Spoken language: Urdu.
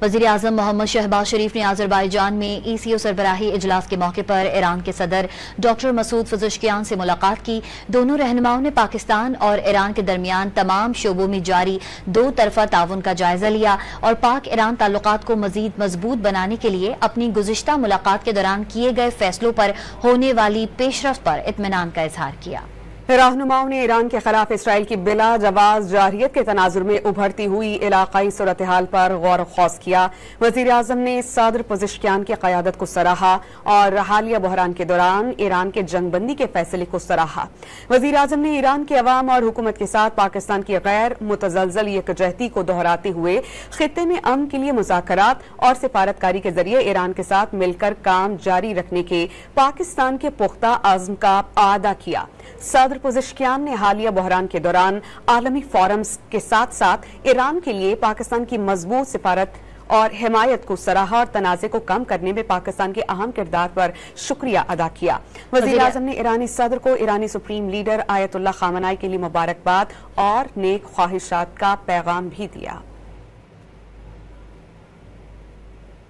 وزیراعظم محمد شہباز شریف نے آذربائیجان میں ECO سربراہی اجلاس کے موقع پر ایران کے صدر ڈاکٹر مسعود پزشکیان سے ملاقات کی۔ دونوں رہنماؤں نے پاکستان اور ایران کے درمیان تمام شعبوں میں جاری دو طرفہ تعاون کا جائزہ لیا اور پاک ایران تعلقات کو مزید مضبوط بنانے کے لیے اپنی گزشتہ ملاقات کے دوران کیے گئے فیصلوں پر ہونے والی پیش رفت پر اطمینان کا اظہار کیا۔ رہنماؤں نے ایران کے خلاف اسرائیل کی بلا جواز جارحیت کے تناظر میں ابھرتی ہوئی علاقائی صورتحال پر غور و خوض کیا۔ وزیراعظم نے صدر پزشکیان کی قیادت کو سراہا اور حالیہ بحران کے دوران ایران کے جنگ بندی کے فیصلے کو سراہا۔ وزیراعظم نے ایران کے عوام اور حکومت کے ساتھ پاکستان کی غیر متزلزل یکجہتی کو دہراتے ہوئے خطے میں امن کے لیے مذاکرات اور سفارتکاری کے ذریعے ایران کے ساتھ مل کر کام جاری رکھنے کے پاکستان کے پختہ عزم کا اعادہ کیا۔ صدر پزشکیان نے حالیہ بحران کے دوران عالمی فورمز کے ساتھ ساتھ ایران کے لیے پاکستان کی مضبوط سفارت اور حمایت کو سراہا اور تنازع کو کم کرنے میں پاکستان کے اہم کردار پر شکریہ ادا کیا۔ وزیراعظم نے ایرانی صدر کو ایرانی سپریم لیڈر آیت اللہ خامنائی کے لیے مبارکباد اور نیک خواہشات کا پیغام بھی دیا۔